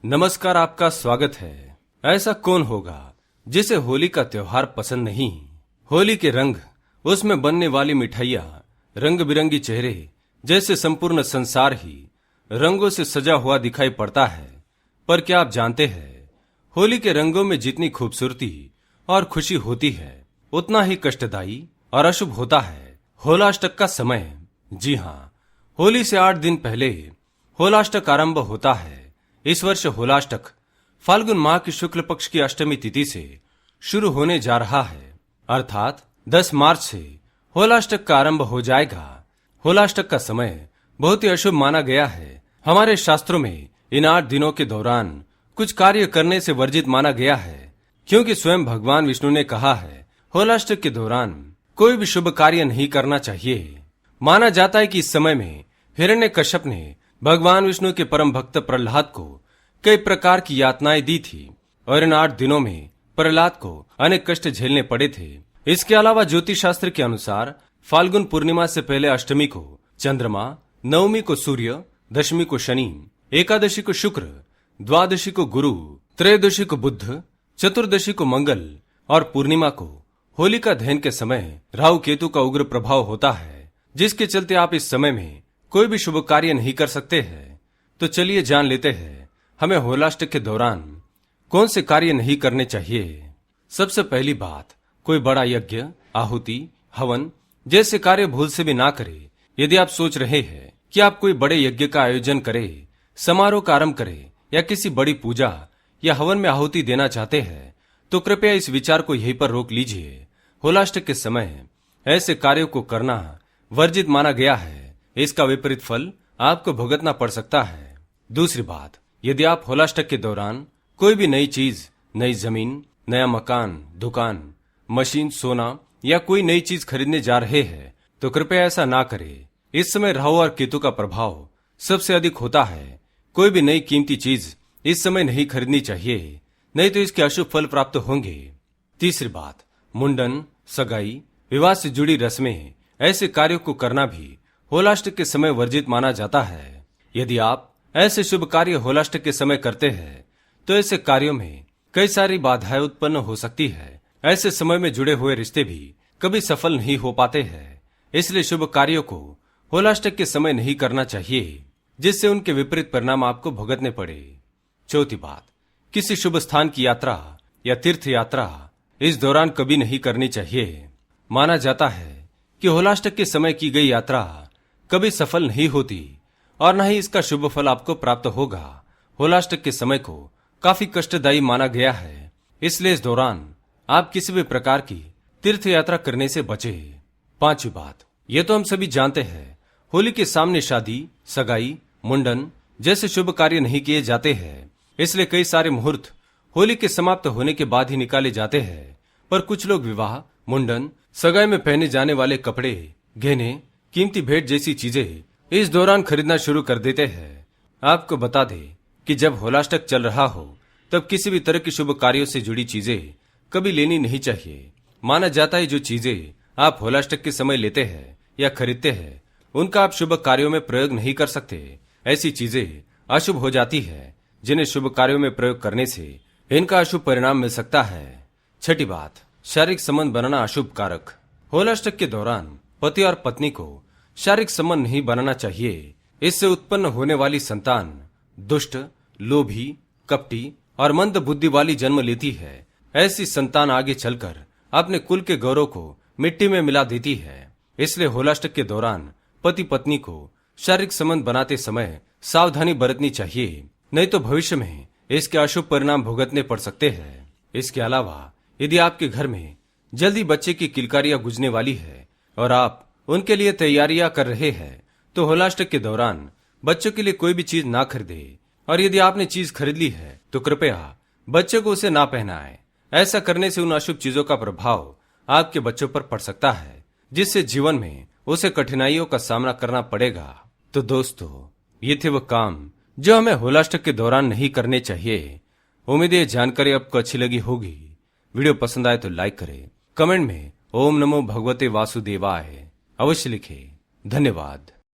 नमस्कार, आपका स्वागत है। ऐसा कौन होगा जिसे होली का त्योहार पसंद नहीं। होली के रंग, उसमें बनने वाली मिठाइयाँ, रंग बिरंगी चेहरे, जैसे संपूर्ण संसार ही रंगों से सजा हुआ दिखाई पड़ता है। पर क्या आप जानते हैं, होली के रंगों में जितनी खूबसूरती और खुशी होती है, उतना ही कष्टदायी और अशुभ होता है होलाष्टक का समय। जी हाँ, होली से 8 दिन पहले होलाष्टक आरंभ होता है। इस वर्ष होलाष्टक फाल्गुन माह की शुक्ल पक्ष की अष्टमी तिथि से शुरू होने जा रहा है, अर्थात 10 मार्च से होलाष्टक का आरंभ हो जाएगा। होलाष्टक का समय बहुत ही अशुभ माना गया है। हमारे शास्त्रों में इन 8 दिनों के दौरान कुछ कार्य करने से वर्जित माना गया है, क्योंकि स्वयं भगवान विष्णु ने कहा है होलाष्टक के दौरान कोई भी शुभ कार्य नहीं करना चाहिए। माना जाता है कि इस समय में हिरण्यकश्यप ने भगवान विष्णु के परम भक्त प्रहलाद को कई प्रकार की यातनाएं दी थी और इन 8 दिनों में प्रहलाद को अनेक कष्ट झेलने पड़े थे। इसके अलावा ज्योतिष शास्त्र के अनुसार फाल्गुन पूर्णिमा से पहले अष्टमी को चंद्रमा, नवमी को सूर्य, दशमी को शनि, एकादशी को शुक्र, द्वादशी को गुरु, त्रयोदशी को बुध, चतुर्दशी को मंगल और पूर्णिमा को होलिका दहन के समय राहु केतु का उग्र प्रभाव होता है, जिसके चलते आप इस समय में कोई भी शुभ कार्य नहीं कर सकते हैं। तो चलिए जान लेते हैं हमें होलाष्टक के दौरान कौन से कार्य नहीं करने चाहिए। सबसे पहली बात, कोई बड़ा यज्ञ, आहुति, हवन जैसे कार्य भूल से भी ना करें। यदि आप सोच रहे हैं कि आप कोई बड़े यज्ञ का आयोजन करें, समारोह का आरंभ करें या किसी बड़ी पूजा या हवन में आहुति देना चाहते हैं, तो कृपया इस विचार को यहीं पर रोक लीजिए। होलाष्टक के समय ऐसे कार्यों को करना वर्जित माना गया है। इसका विपरीत फल आपको भुगतना पड़ सकता है। दूसरी बात, यदि आप होलाष्टक के दौरान कोई भी नई चीज, नई जमीन, नया मकान, दुकान, मशीन, सोना या कोई नई चीज खरीदने जा रहे हैं, तो कृपया ऐसा ना करें। इस समय राहु और केतु का प्रभाव सबसे अधिक होता है। कोई भी नई कीमती चीज इस समय नहीं खरीदनी चाहिए, नहीं तो इसके अशुभ फल प्राप्त होंगे। तीसरी बात, मुंडन, सगाई, विवाह से जुड़ी रस्में, ऐसे कार्यों को करना भी होलाष्टक के समय वर्जित माना जाता है। यदि आप ऐसे शुभ कार्य होलाष्टक के समय करते हैं, तो ऐसे कार्यों में कई सारी बाधाएं उत्पन्न हो सकती है। ऐसे समय में जुड़े हुए रिश्ते भी कभी सफल नहीं हो पाते हैं। इसलिए शुभ कार्यों को होलाष्टक के समय नहीं करना चाहिए, जिससे उनके विपरीत परिणाम आपको भुगतने पड़े। चौथी बात, किसी शुभ स्थान की यात्रा या तीर्थ यात्रा इस दौरान कभी नहीं करनी चाहिए। माना जाता है कि होलाष्टक के समय की गई यात्रा कभी सफल नहीं होती और न ही इसका शुभ फल आपको प्राप्त होगा। होलाष्टक के समय को काफी कष्टदायी माना गया है, इसलिए इस दौरान आप किसी भी प्रकार की तीर्थ यात्रा करने से बचें। पांचवी बात, ये तो हम सभी जानते हैं, होली के सामने शादी, सगाई, मुंडन जैसे शुभ कार्य नहीं किए जाते हैं। इसलिए कई सारे मुहूर्त होली के समाप्त होने के बाद ही निकाले जाते हैं। पर कुछ लोग विवाह, मुंडन, सगाई में पहने जाने वाले कपड़े, गहने, कीमती भेंट जैसी चीजें इस दौरान खरीदना शुरू कर देते हैं। आपको बता दें कि जब होलाष्टक चल रहा हो, तब किसी भी तरह की शुभ कार्यों से जुड़ी चीजें कभी लेनी नहीं चाहिए। माना जाता है जो चीजें आप होलाष्टक के समय लेते हैं या खरीदते हैं, उनका आप शुभ कार्यों में प्रयोग नहीं कर सकते। ऐसी चीजें अशुभ हो जाती है, जिन्हें शुभ कार्यों में प्रयोग करने से इनका अशुभ परिणाम मिल सकता है। छठी बात, शारीरिक संबंध बनाना अशुभ कारक। होलाष्टक के दौरान पति और पत्नी को शारीरिक संबंध नहीं बनाना चाहिए। इससे उत्पन्न होने वाली संतान दुष्ट, लोभी, कपटी और मंद बुद्धि वाली जन्म लेती है। ऐसी संतान आगे चलकर अपने कुल के गौरव को मिट्टी में मिला देती है। इसलिए होलाष्टक के दौरान पति पत्नी को शारीरिक संबंध बनाते समय सावधानी बरतनी चाहिए, नहीं तो भविष्य में इसके अशुभ परिणाम भुगतने पड़ सकते हैं। इसके अलावा यदि आपके घर में जल्दी बच्चे की किलकारियां गुजने वाली है और आप उनके लिए तैयारियां कर रहे हैं, तो होलाष्टक के दौरान बच्चों के लिए कोई भी चीज ना खरीदे। और यदि आपने चीज खरीद ली है, तो कृपया बच्चे को उसे ना पहनाएं। ऐसा करने से उन अशुभ चीजों का प्रभाव आपके बच्चों पर पड़ सकता है, जिससे जीवन में उसे कठिनाइयों का सामना करना पड़ेगा। तो दोस्तों, ये थे वो काम जो हमें होलाष्टक के दौरान नहीं करने चाहिए। उम्मीद है जानकारी आपको अच्छी लगी होगी। वीडियो पसंद आए तो लाइक करें, कमेंट में ओम नमो भगवते वासुदेवाय अवश्य लिखें। धन्यवाद।